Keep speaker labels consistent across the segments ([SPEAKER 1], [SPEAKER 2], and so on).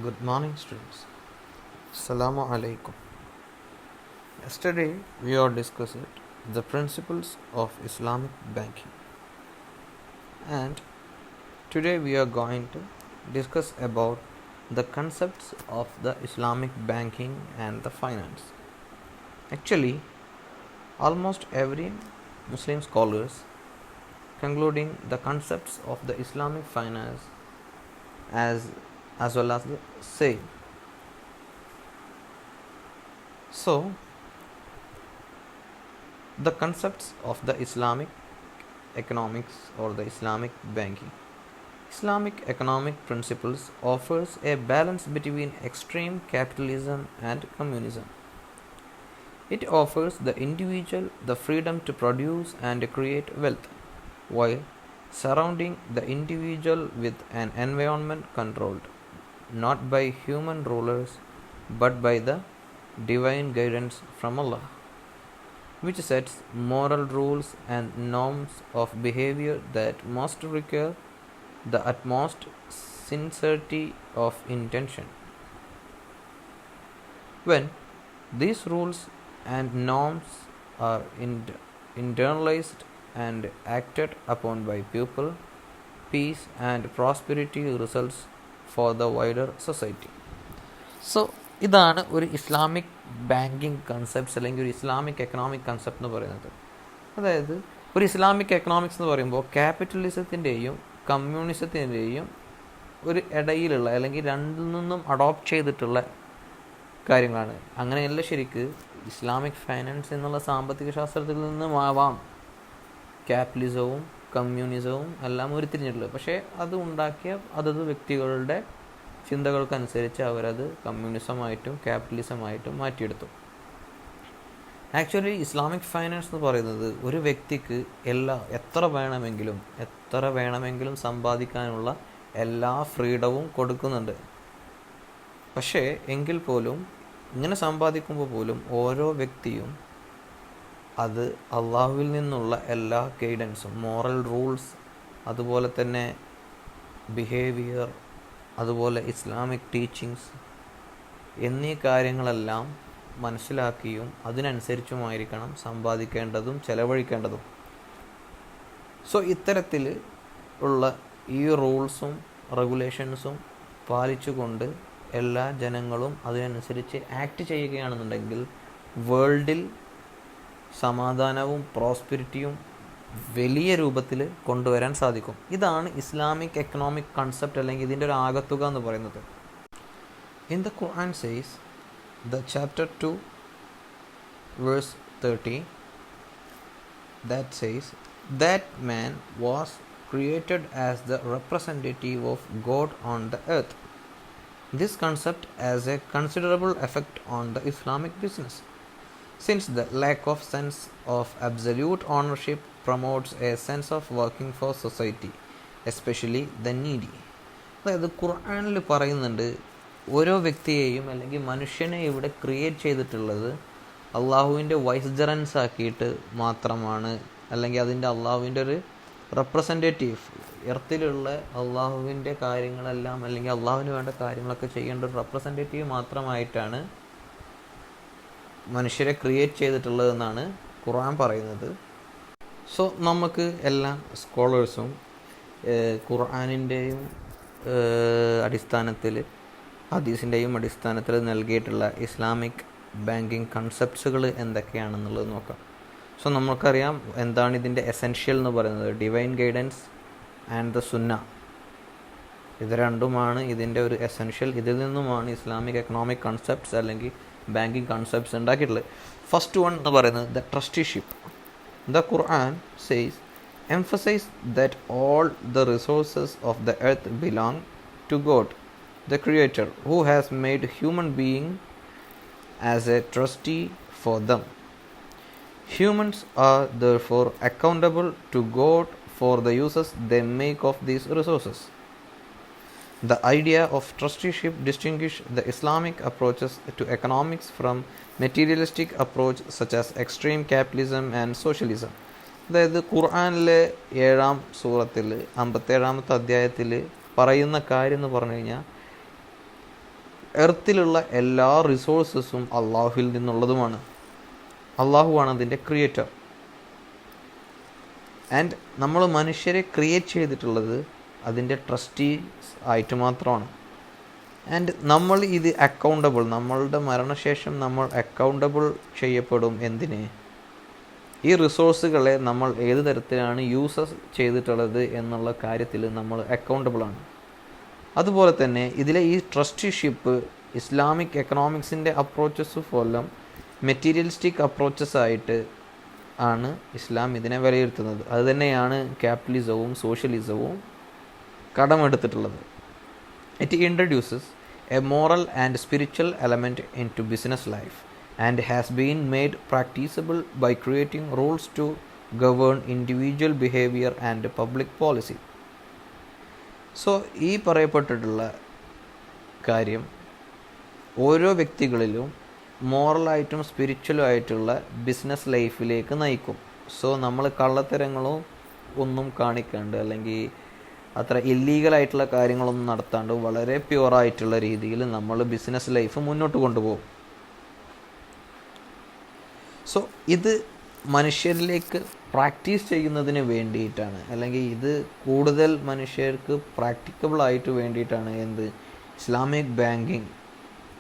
[SPEAKER 1] Good morning, students. Assalamu alaikum. Yesterday we are discussing the principles of Islamic banking, and today we are going to discuss about the concepts of the Islamic banking and the finance. Actually, almost every Muslim scholars concluding the concepts of the Islamic finance as well as the same. So, the concepts of the Islamic economics or the Islamic banking. Islamic economic principles offers a balance between extreme capitalism and communism. It offers the individual the freedom to produce and create wealth, while surrounding the individual with an environment controlled not by human rulers but by the divine guidance from Allah, which sets moral rules and norms of behavior that must require the utmost sincerity of intention. When these rules and norms are internalized and acted upon by people, peace and prosperity results for the wider society. So ഇതാണ് ഒരു Islamic banking concepts അല്ലെങ്കിൽ ഒരു Islamic economic concept എന്ന് പറയുന്നത്. അതായത് ഒരു Islamic economics എന്ന് പറയുമ്പോൾ ക്യാപിറ്റലിസത്തിൻ്റെയും കമ്മ്യൂണിസത്തിൻ്റെയും ഒരു ഇടയിലുള്ള അല്ലെങ്കിൽ രണ്ടിൽ നിന്നും അഡോപ്റ്റ് ചെയ്തിട്ടുള്ള കാര്യങ്ങളാണ്. അങ്ങനെയല്ല ശരിക്ക് ഇസ്ലാമിക് ഫൈനാൻസ് എന്നുള്ള സാമ്പത്തിക ശാസ്ത്രത്തിൽ നിന്നും ആവാം ക്യാപിറ്റലിസവും കമ്മ്യൂണിസവും എല്ലാം ഉരുത്തിരിഞ്ഞിട്ടുള്ളത്. പക്ഷേ അത് ഉണ്ടാക്കിയ അതത് വ്യക്തികളുടെ ചിന്തകൾക്കനുസരിച്ച് അവരത് കമ്മ്യൂണിസമായിട്ടും ക്യാപിറ്റലിസമായിട്ടും മാറ്റിയെടുത്തു. ആക്ച്വലി ഇസ്ലാമിക് ഫൈനാൻസ് എന്ന് പറയുന്നത് ഒരു വ്യക്തിക്ക് എത്ര വേണമെങ്കിലും സമ്പാദിക്കാനുള്ള എല്ലാ ഫ്രീഡവും കൊടുക്കുന്നുണ്ട്. പക്ഷേ എങ്കിൽ പോലും ഇങ്ങനെ സമ്പാദിക്കുമ്പോൾ പോലും ഓരോ വ്യക്തിയും അത് അള്ളാഹുവിൽ നിന്നുള്ള എല്ലാ ഗൈഡൻസും, മോറൽ റൂൾസ്, അതുപോലെ തന്നെ ബിഹേവിയർ, അതുപോലെ ഇസ്ലാമിക് ടീച്ചിങ്സ് എന്നീ കാര്യങ്ങളെല്ലാം മനസ്സിലാക്കിയും അതിനനുസരിച്ചുമായിരിക്കണം സമ്പാദിക്കേണ്ടതും ചെലവഴിക്കേണ്ടതും. സോ ഇത്തരത്തിൽ ഉള്ള ഈ റൂൾസും റെഗുലേഷൻസും പാലിച്ചുകൊണ്ട് എല്ലാ ജനങ്ങളും അതിനനുസരിച്ച് ആക്ട് ചെയ്യുകയാണെന്നുണ്ടെങ്കിൽ വേൾഡിൽ സമാധാനവും പ്രോസ്പെരിറ്റിയും വലിയ രൂപത്തിൽ കൊണ്ടുവരാൻ സാധിക്കും. ഇതാണ് ഇസ്ലാമിക് എക്കണോമിക് കൺസെപ്റ്റ് അല്ലെങ്കിൽ ഇതിൻ്റെ ഒരു ആകത്തുക എന്ന് പറയുന്നത്. In the Quran says the chapter 2 verse 30 that says that man was created as the representative of God on the earth. This concept has a considerable effect on the Islamic business, since the lack of sense of absolute ownership promotes a sense of working for society, especially the needy. അതായത് ഖുർആനിൽ പറയുന്നുണ്ട്, ഓരോ വ്യക്തിയെയും അല്ലെങ്കിൽ മനുഷ്യനെ ഇവിടെ create ചെയ്തിട്ടുള്ളത് അള്ളാഹുവിൻ്റെ വൈസ്ജറൻസ് ആക്കിയിട്ട് മാത്രമാണ്, അല്ലെങ്കിൽ അതിൻ്റെ അള്ളാഹുവിൻ്റെ ഒരു റെപ്രസെൻറ്റേറ്റീവ്, എർത്തിലുള്ള അള്ളാഹുവിൻ്റെ കാര്യങ്ങളെല്ലാം അല്ലെങ്കിൽ അള്ളാഹുവിന് വേണ്ട കാര്യങ്ങളൊക്കെ ചെയ്യേണ്ട ഒരു റെപ്രസെൻറ്റേറ്റീവ് മാത്രമായിട്ടാണ് മനുഷ്യരെ ക്രിയേറ്റ് ചെയ്തിട്ടുള്ളതെന്നാണ് ഖുർആൻ പറയുന്നത്. സോ നമുക്ക് എല്ലാ സ്കോളേഴ്സും ഖുർആനിൻ്റെയും അടിസ്ഥാനത്തിൽ ഹദീസിൻ്റെയും അടിസ്ഥാനത്തിൽ നൽകിയിട്ടുള്ള ഇസ്ലാമിക് ബാങ്കിങ് കൺസെപ്റ്റ്സുകൾ എന്തൊക്കെയാണെന്നുള്ളത് നോക്കാം. സോ നമുക്കറിയാം എന്താണ് ഇതിൻ്റെ എസെൻഷ്യൽ എന്ന് പറയുന്നത്. ഡിവൈൻ ഗൈഡൻസ് ആൻഡ് ദ സുന്ന, ഇത് രണ്ടുമാണ് ഇതിൻ്റെ ഒരു എസെൻഷ്യൽ. ഇതിൽ നിന്നുമാണ് ഇസ്ലാമിക് എക്കണോമിക് കൺസെപ്റ്റ്സ് അല്ലെങ്കിൽ ബാങ്കിങ് കൺസെപ്റ്റ്സ് ഉണ്ടാക്കിയിട്ടുള്ളത്. ഫസ്റ്റ് വൺ എന്ന് പറയുന്നത് the trusteeship. The Quran says emphasize that all the resources of the earth belong to God, the Creator, who has made human being as a trustee for them. Humans are therefore accountable to God for the uses they make of these resources. The idea of trusteeship distinguishes the Islamic approaches to economics from materialistic approach such as extreme capitalism and socialism. അതായത് ഖുർആനിലെ 7-ാം സൂറത്തിൽ 57-ാമത്തെ അധ്യായത്തിൽ പറയുന്ന കാര്യം എന്ന് പറഞ്ഞു കഴിഞ്ഞാൽ എർത്തിലുള്ള എല്ലാ റിസോഴ്സസും അള്ളാഹുവിൽ നിന്നുള്ളതുമാണ്. അള്ളാഹുവാണ് അതിൻ്റെ ക്രിയേറ്റർ. ആൻഡ് നമ്മൾ മനുഷ്യരെ ക്രിയേറ്റ് ചെയ്തിട്ടുള്ളത് അതിൻ്റെ ട്രസ്റ്റീസ് ആയിട്ട് മാത്രമാണ്. ആൻഡ് നമ്മൾ ഇത് അക്കൗണ്ടബിൾ, നമ്മളുടെ മരണശേഷം നമ്മൾ അക്കൗണ്ടബിൾ ചെയ്യപ്പെടും. എന്തിന്? ഈ റിസോഴ്സുകളെ നമ്മൾ ഏത് തരത്തിലാണ് യൂസസ് ചെയ്തിട്ടുള്ളത് എന്നുള്ള കാര്യത്തിൽ നമ്മൾ അക്കൗണ്ടബിളാണ്. അതുപോലെ തന്നെ ഇതിലെ ഈ ട്രസ്റ്റിഷിപ്പ് ഇസ്ലാമിക് എക്കണോമിക്സിൻ്റെ അപ്രോച്ചസ് പോലും മെറ്റീരിയലിസ്റ്റിക് അപ്രോച്ചസ് ആയിട്ട് ആണ് ഇസ്ലാം ഇതിനെ വിലയിരുത്തുന്നത്. അതുതന്നെയാണ് ക്യാപിറ്റലിസവും സോഷ്യലിസവും കടമെടുത്തിട്ടുള്ളത്. It introduces a moral and spiritual element into business life and has been made practicable by creating rules to govern individual behavior and public policy. So ഈ പറയപ്പെട്ടിട്ടുള്ള കാര്യം ഓരോ വ്യക്തികളിലും മോറലായിട്ടും സ്പിരിച്വലും ആയിട്ടുള്ള ബിസിനസ് ലൈഫിലേക്ക് നയിക്കും. സോ നമ്മൾ കള്ളത്തരങ്ങളും ഒന്നും കാണിക്കാണ്ട് അല്ലെങ്കിൽ അത്ര ഇല്ലീഗലായിട്ടുള്ള കാര്യങ്ങളൊന്നും നടത്താണ്ട് വളരെ പ്യുവറായിട്ടുള്ള രീതിയിൽ നമ്മൾ ബിസിനസ് ലൈഫ് മുന്നോട്ട് കൊണ്ടുപോകും. സോ ഇത് മനുഷ്യരിലേക്ക് പ്രാക്ടീസ് ചെയ്യുന്നതിന് വേണ്ടിയിട്ടാണ്, അല്ലെങ്കിൽ ഇത് കൂടുതൽ മനുഷ്യർക്ക് പ്രാക്ടിക്കബിളായിട്ട് വേണ്ടിയിട്ടാണ് ഇസ്ലാമിക് ബാങ്കിങ്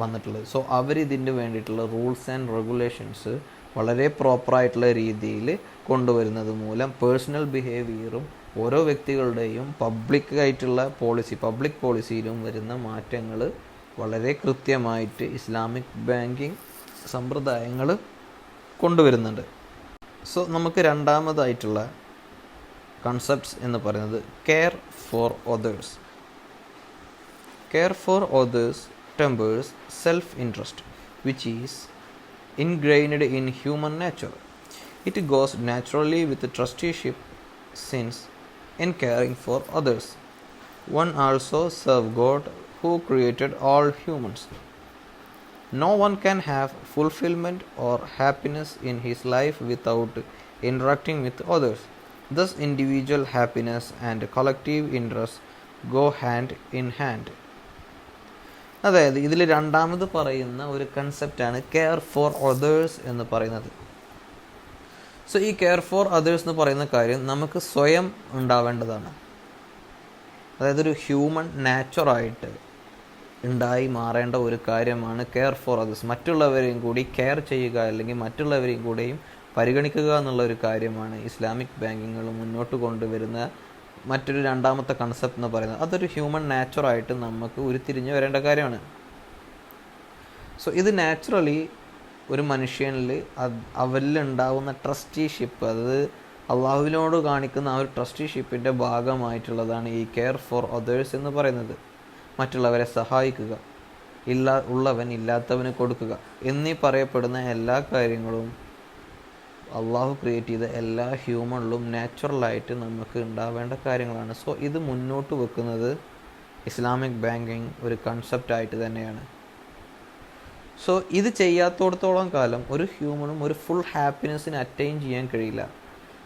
[SPEAKER 1] വന്നിട്ടുള്ളത്. സോ അവരിതിന് വേണ്ടിയിട്ടുള്ള റൂൾസ് ആൻഡ് റെഗുലേഷൻസ് വളരെ പ്രോപ്പറായിട്ടുള്ള രീതിയിൽ കൊണ്ടുവരുന്നത് മൂലം പേഴ്സണൽ ബിഹേവിയറും ഓരോ വ്യക്തികളുടെയും പബ്ലിക് പോളിസിയിലും വരുന്ന മാറ്റങ്ങൾ വളരെ കൃത്യമായിട്ട് ഇസ്ലാമിക് ബാങ്കിങ് സമ്പ്രദായങ്ങൾ കൊണ്ടുവരുന്നുണ്ട്. സോ നമുക്ക് രണ്ടാമതായിട്ടുള്ള കൺസെപ്റ്റ്സ് എന്ന് പറയുന്നത് care for others. Care for others tempers self-interest, which is ingrained in human nature. It goes naturally with trusteeship, since in caring for others, one also serves God who created all humans. No one can have fulfillment or happiness in his life without interacting with others. Thus, individual happiness and collective interest go hand in hand. അതായത് ഇതിൽ രണ്ടാമത് പറയുന്ന ഒരു കൺസെപ്റ്റാണ് care for others എന്ന് പറയുന്നത്. So ഈ care for others എന്ന് പറയുന്ന കാര്യം നമുക്ക് സ്വയം ഉണ്ടാവേണ്ടതാണ്. അതായത് ഒരു ഹ്യൂമൻ നാച്ചുറായിട്ട് ഉണ്ടായി മാറേണ്ട ഒരു കാര്യമാണ് കെയർ ഫോർ others. മറ്റുള്ളവരെയും കൂടി കെയർ ചെയ്യുക അല്ലെങ്കിൽ മറ്റുള്ളവരെയും കൂടെയും പരിഗണിക്കുക എന്നുള്ള ഒരു കാര്യമാണ് ഇസ്ലാമിക് ബാങ്കിങ്ങൾ മുന്നോട്ട് കൊണ്ടുവരുന്ന മറ്റൊരു രണ്ടാമത്തെ കൺസെപ്റ്റ് എന്ന് പറയുന്നത്. അതൊരു ഹ്യൂമൻ നാച്ചുറായിട്ട് നമുക്ക് ഉരുത്തിരിഞ്ഞ് വരേണ്ട കാര്യമാണ്. സോ ഇത് നാച്ചുറലി ഒരു മനുഷ്യനിൽ അവരിൽ ഉണ്ടാവുന്ന ട്രസ്റ്റിഷിപ്പ്, അത് അള്ളാഹുവിനോട് കാണിക്കുന്ന ആ ഒരു ട്രസ്റ്റിഷിപ്പിൻ്റെ ഭാഗമായിട്ടുള്ളതാണ് ഈ കെയർ ഫോർ others എന്ന് പറയുന്നത്. മറ്റുള്ളവരെ സഹായിക്കുക, ഉള്ളവൻ ഇല്ലാത്തവന് കൊടുക്കുക എന്നീ പറയപ്പെടുന്ന എല്ലാ കാര്യങ്ങളും അള്ളാഹു ക്രിയേറ്റ് ചെയ്ത എല്ലാ ഹ്യൂമണിലും നാച്ചുറലായിട്ട് നമുക്ക് ഉണ്ടാവേണ്ട കാര്യങ്ങളാണ്. സോ ഇത് മുന്നോട്ട് വെക്കുന്നത് ഇസ്ലാമിക് ബാങ്കിങ് ഒരു കൺസെപ്റ്റായിട്ട് തന്നെയാണ്. സോ ഇത് ചെയ്യാത്തോടത്തോളം കാലം ഒരു ഹ്യൂമണും ഒരു ഫുൾ ഹാപ്പിനെസ്സിന് അറ്റൈൻ ചെയ്യാൻ കഴിയില്ല.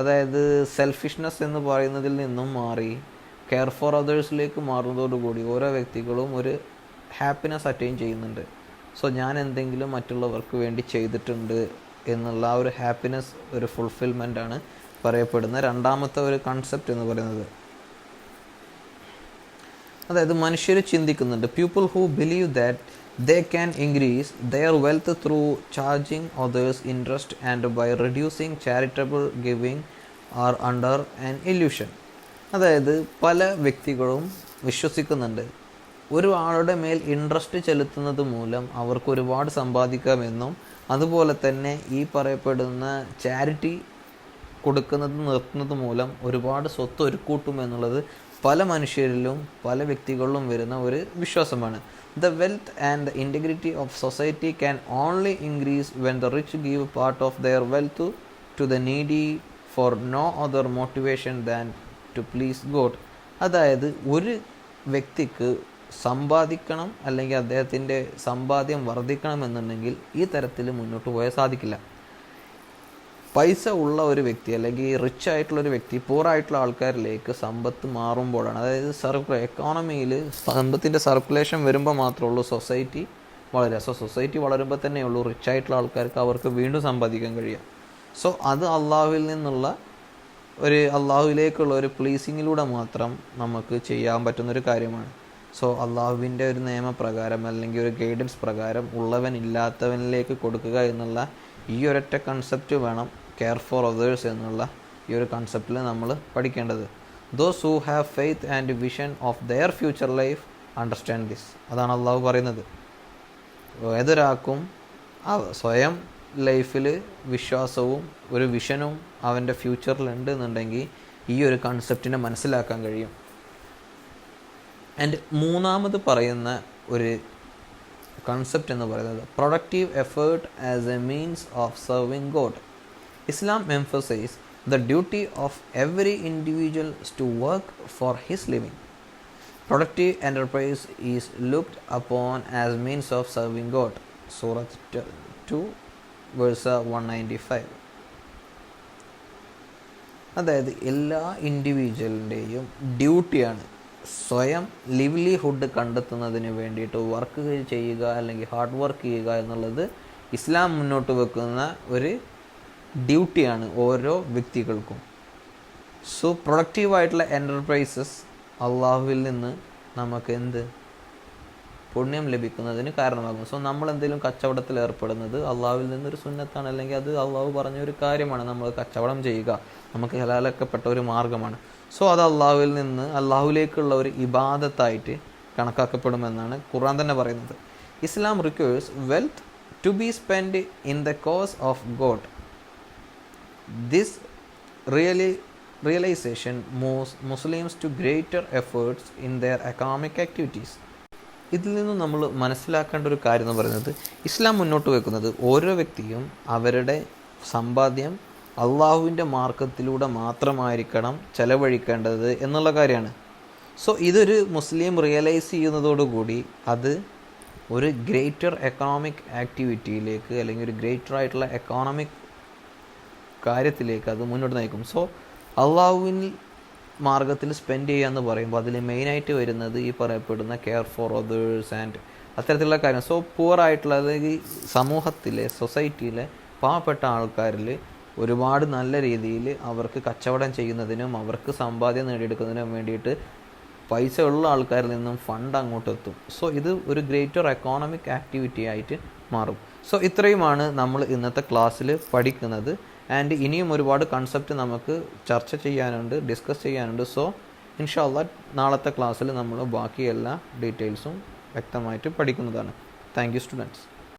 [SPEAKER 1] അതായത് സെൽഫിഷ്നെസ് എന്ന് പറയുന്നതിൽ നിന്നും മാറി കെയർ ഫോർ othersലേക്ക് മാറുന്നതോടുകൂടി ഓരോ വ്യക്തികളും ഒരു ഹാപ്പിനെസ് അറ്റൈൻ ചെയ്യുന്നുണ്ട്. സോ ഞാൻ എന്തെങ്കിലും മറ്റുള്ളവർക്ക് വേണ്ടി ചെയ്തിട്ടുണ്ട് എന്നുള്ള ആ ഒരു ഹാപ്പിനെസ്, ഒരു ഫുൾഫിൽമെൻ്റാണ് പറയപ്പെടുന്ന രണ്ടാമത്തെ ഒരു കൺസെപ്റ്റ് എന്ന് പറയുന്നത്. അതായത് മനുഷ്യർ ചിന്തിക്കുന്നുണ്ട്, people who believe that they can increase their wealth through charging others interest and by reducing charitable giving are under an illusion. അതായത് പല വ്യക്തികളും വിശ്വസിക്കുന്നുണ്ട് ഒരു ആളുടെ മേൽ ഇൻട്രസ്റ്റ് ചെലുത്തുന്നത് മൂലം അവർക്ക് ഒരുപാട് സമ്പാദിക്കാമെന്നും അതുപോലെ തന്നെ ഈ പറയപ്പെടുന്ന ചാരിറ്റി കൊടുക്കുന്നത് നിർത്തുന്നത് മൂലം ഒരുപാട് സ്വത്ത് ഒരുക്കൂട്ടുമെന്നുള്ളത് പല മനുഷ്യരിലും പല വ്യക്തികളിലും വരുന്ന ഒരു വിശ്വാസമാണ്. The wealth and the integrity of society can only increase when the rich give part of their wealth to the needy for no other motivation than to please God. അതായത് ഒരു വ്യക്തിക്ക് സമ്പാദിക്കണം അല്ലെങ്കിൽ അദ്ദേഹത്തിൻ്റെ സമ്പാദ്യം വർദ്ധിക്കണം എന്നുണ്ടെങ്കിൽ ഈ തരത്തിൽ മുന്നോട്ട് പോയാൽ സാധിക്കില്ല. പൈസ ഉള്ള ഒരു വ്യക്തി അല്ലെങ്കിൽ റിച്ച് ആയിട്ടുള്ളൊരു വ്യക്തി പൂറായിട്ടുള്ള ആൾക്കാരിലേക്ക് സമ്പത്ത് മാറുമ്പോഴാണ്, അതായത് എക്കോണമിയിൽ സമ്പത്തിൻ്റെ സർക്കുലേഷൻ വരുമ്പോൾ മാത്രമേ ഉള്ളൂ സൊസൈറ്റി വളരുക. സോ സൊസൈറ്റി വളരുമ്പോൾ തന്നെയുള്ളൂ റിച്ച് ആയിട്ടുള്ള ആൾക്കാർക്ക് അവർക്ക് വീണ്ടും സമ്പാദിക്കാൻ കഴിയുക. സോ അത് അള്ളാഹുവിൽ നിന്നുള്ള അള്ളാഹുവിലേക്കുള്ള ഒരു പ്ലീസിങ്ങിലൂടെ മാത്രം നമുക്ക് ചെയ്യാൻ പറ്റുന്നൊരു കാര്യമാണ്. സോ അള്ളാഹുവിൻ്റെ ഒരു നിയമപ്രകാരം അല്ലെങ്കിൽ ഒരു ഗൈഡൻസ് പ്രകാരം ഉള്ളവൻ ഇല്ലാത്തവനിലേക്ക് കൊടുക്കുക എന്നുള്ള ഈ ഒരൊറ്റ കൺസെപ്റ്റ് വേണം കെയർ ഫോർ അതേഴ്സ് എന്നുള്ള ഈ ഒരു കൺസെപ്റ്റിൽ നമ്മൾ പഠിക്കേണ്ടത്. Those who have faith and vision of their future life understand this. അതാണ് അള്ളാഹു പറയുന്നത്. ഏതൊരാൾക്കും സ്വയം ലൈഫിൽ വിശ്വാസവും ഒരു വിഷനും അവൻ്റെ ഫ്യൂച്ചറിലുണ്ട് എന്നുണ്ടെങ്കിൽ ഈ ഒരു കൺസെപ്റ്റിനെ മനസ്സിലാക്കാൻ കഴിയും. ആൻഡ് മൂന്നാമത് പറയുന്ന ഒരു കൺസെപ്റ്റ് എന്ന് പറയുന്നത് productive effort as a means of serving God. Islam emphasise the duty of every individual to work for his living. Productive enterprise is looked upon as means of serving God. Surah 2 verse 195. അതായത് എല്ലാ ഇൻഡിവിജ്വലിൻ്റെയും ഡ്യൂട്ടിയാണ് സ്വയം livelihood കണ്ടെത്തുന്നതിന് വേണ്ടിയിട്ട് work ചെയ്യുക അല്ലെങ്കിൽ hard work ചെയ്യുക എന്നുള്ളത് ഇസ്ലാം മുന്നോട്ട് വെക്കുന്ന ഒരു ഡ്യൂട്ടിയാണ് ഓരോ വ്യക്തികൾക്കും. സോ പ്രൊഡക്റ്റീവായിട്ടുള്ള എൻ്റർപ്രൈസസ് അള്ളാഹുവിൽ നിന്ന് നമുക്ക് പുണ്യം ലഭിക്കുന്നതിന് കാരണമാകും. സോ നമ്മൾ എന്തെങ്കിലും കച്ചവടത്തിൽ ഏർപ്പെടുന്നത് അള്ളാഹുവിൽ നിന്നൊരു സുന്നത്താണ്, അല്ലെങ്കിൽ അത് അള്ളാഹു പറഞ്ഞ ഒരു കാര്യമാണ്. നമ്മൾ കച്ചവടം ചെയ്യുക നമുക്ക് ഹലാലാക്കപ്പെട്ട ഒരു മാർഗ്ഗമാണ്. സോ അത് അള്ളാഹുവിൽ നിന്ന് അള്ളാഹുവിലേക്കുള്ള ഒരു ഇബാദത്തായിട്ട് കണക്കാക്കപ്പെടുമെന്നാണ് ഖുർആൻ തന്നെ പറയുന്നത്. Islam requires wealth to be spend in the cause of God. This realization moves Muslims to greater efforts in their economic activities. ഇതിൽ നിന്നും നമ്മൾ മനസ്സിലാക്കേണ്ട ഒരു കാര്യം എന്ന് പറയുന്നത്, ഇസ്ലാം മുന്നോട്ട് വെക്കുന്നത് ഓരോ വ്യക്തിയും അവരുടെ സമ്പാദ്യം അള്ളാഹുവിൻ്റെ മാർഗത്തിലൂടെ മാത്രമായിരിക്കണം ചെലവഴിക്കേണ്ടത് എന്നുള്ള കാര്യമാണ്. സോ ഇതൊരു മുസ്ലിം റിയലൈസ് ചെയ്യുന്നതോടുകൂടി അത് ഒരു ഗ്രേറ്റർ എക്കണോമിക് ആക്ടിവിറ്റിയിലേക്ക് അല്ലെങ്കിൽ ഒരു ഗ്രേറ്റർ ആയിട്ടുള്ള എക്കോണമിക് കാര്യത്തിലേക്ക് അത് മുന്നോട്ട് നയിക്കും. സോ അള്ളാഹുവിൻ മാർഗത്തിൽ സ്പെൻഡ് ചെയ്യുക എന്ന് പറയുമ്പോൾ അതിൽ മെയിനായിട്ട് വരുന്നത് ഈ പറയപ്പെടുന്ന കെയർ ഫോർ അതേഴ്സ് ആൻഡ് അത്തരത്തിലുള്ള കാര്യം. സോ പുവറായിട്ടുള്ള അല്ലെങ്കിൽ സമൂഹത്തിലെ സൊസൈറ്റിയിലെ പാവപ്പെട്ട ആൾക്കാരിൽ ഒരുപാട് നല്ല രീതിയിൽ അവർക്ക് കച്ചവടം ചെയ്യുന്നതിനും അവർക്ക് സമ്പാദ്യം നേടിയെടുക്കുന്നതിനും വേണ്ടിയിട്ട് പൈസ ഉള്ള ആൾക്കാരിൽ നിന്നും ഫണ്ട് അങ്ങോട്ട് എത്തും. സോ ഇത് ഒരു ഗ്രേറ്റർ എക്കോണമിക് ആക്ടിവിറ്റി ആയിട്ട് മാറും. സോ ഇത്രയുമാണ് നമ്മൾ ഇന്നത്തെ ക്ലാസ്സിൽ പഠിക്കുന്നത്. ആൻഡ് ഇനിയും ഒരുപാട് കൺസെപ്റ്റ് നമുക്ക് ചർച്ച ചെയ്യാനുണ്ട്, ഡിസ്കസ് ചെയ്യാനുണ്ട്. സോ ഇൻഷാ അല്ലാഹ് നാളത്തെ ക്ലാസ്സിൽ നമ്മൾ ബാക്കി എല്ലാ ഡീറ്റെയിൽസും വ്യക്തമായിട്ട് പഠിക്കുന്നതാണ്. Thank you students.